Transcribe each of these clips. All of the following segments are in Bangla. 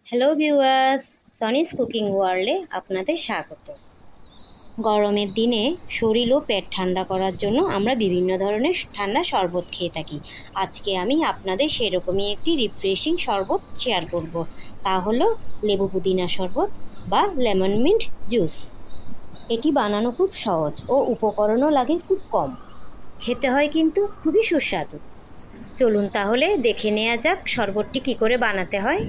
হ্যালো ভিউয়ার্স, সনিস কুকিং ওয়ার্ল্ডে আপনাদের স্বাগত। গরমের দিনে শরীর ও পেট ঠান্ডা করার জন্য আমরা বিভিন্ন ধরনের ঠান্ডা শরবত খেয়ে থাকি। আজকে আমি আপনাদের সেরকমই একটি রিফ্রেশিং শরবত শেয়ার করব। তা হলো লেবু পুদিনা শরবত বা লেমন মিন্ট জুস। এটি বানানো খুব সহজ ও উপকরণও লাগে খুব কম। খেতে হয় কিন্তু খুবই সুস্বাদু। চলুন তাহলে দেখে নেওয়া যাক শরবতটি কী করে বানাতে হয়।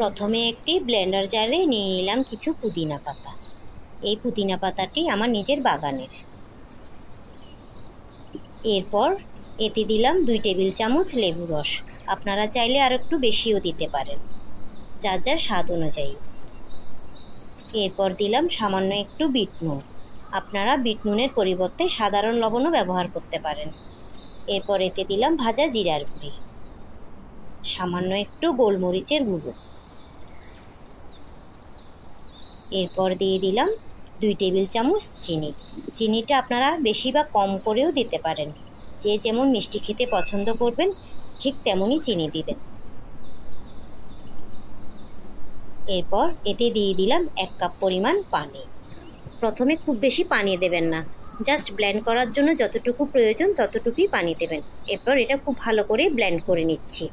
প্রথমে একটি ব্লেন্ডার জারে নিয়ে নিলাম কিছু পুদিনা পাতা। এই পুদিনা পাতাটি আমার নিজের বাগানের। এরপর এতে দিলাম 2 টেবিল চামচ লেবু রস। আপনারা চাইলে আর একটু বেশিও দিতে পারেন, যার যার স্বাদ অনুযায়ী। এরপর দিলাম সামান্য একটু বিট নুন। আপনারা বিট নুনের পরিবর্তে সাধারণ লবণও ব্যবহার করতে পারেন। এরপর এতে দিলাম ভাজা জিরার গুঁড়ি, সামান্য একটু গোলমরিচের গুঁড়ো। এরপর দিয়ে দিলাম 2 টেবিল চামচ চিনি। চিনিটা আপনারা বেশি বা কম করেও দিতে পারেন, যে যেমন মিষ্টি খেতে পছন্দ করবেন ঠিক তেমনই চিনি দিবেন। এরপর এতে দিয়ে দিলাম 1 কাপ পরিমাণ পানি। প্রথমে খুব বেশি পানি দেবেন না, জাস্ট ব্লেন্ড করার জন্য যতটুকু প্রয়োজন ততটুকুই পানি দেবেন। এরপর এটা খুব ভালো করে ব্লেন্ড করে নিচ্ছি।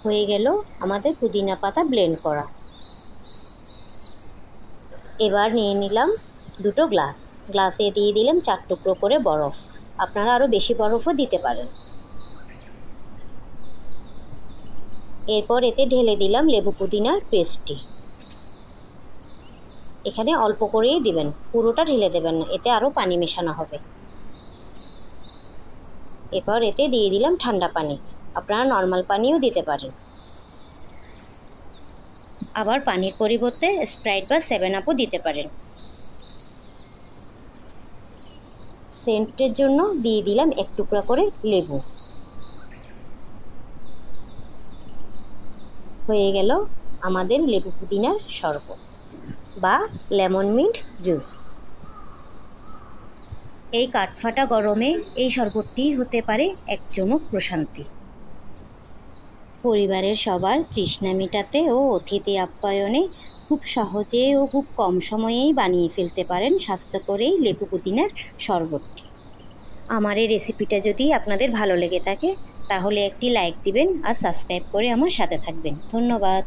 হয়ে গেল আমাদের পুদিনা পাতা ব্লেন্ড করা। এবার নিয়ে নিলাম 2টো গ্লাস। গ্লাসে দিয়ে দিলাম 4 টুকরো করে বরফ। আপনারা আরও বেশি বরফও দিতে পারেন। এরপর এতে ঢেলে দিলাম লেবু পুদিনার পেস্টটি। এখানে অল্প করেই দিবেন, পুরোটা ঢেলে দেবেন না, এতে আরও পানি মেশানো হবে। এরপর এতে দিয়ে দিলাম ঠান্ডা পানি। আপনারা নর্মাল পানিও দিতে পারেন। আবার পানির পরিবর্তে স্প্রাইট বা 7 আপও দিতে পারেন। সেন্টের জন্য দিয়ে দিলাম 1 টুকরা করে লেবু। হয়ে গেল আমাদের লেবু পুদিনার শরবত বা লেমন মিন্ট জুস। এই কাঠফাটা গরমে এই শরবতটি হতে পারে এক চমক প্রশান্তি। পরিবারের সবার তৃষ্ণা মেটাতে ও অতিথি আপ্যায়নে খুব সহজে ও খুব কম সময়েই বানিয়ে ফেলতে পারেন স্বাস্থ্যকর এই লেবু পুদিনার শরবতটি। আমার এই রেসিপিটা যদি আপনাদের ভালো লেগে থাকে তাহলে একটি লাইক দিবেন আর সাবস্ক্রাইব করে আমার সাথে থাকবেন। ধন্যবাদ।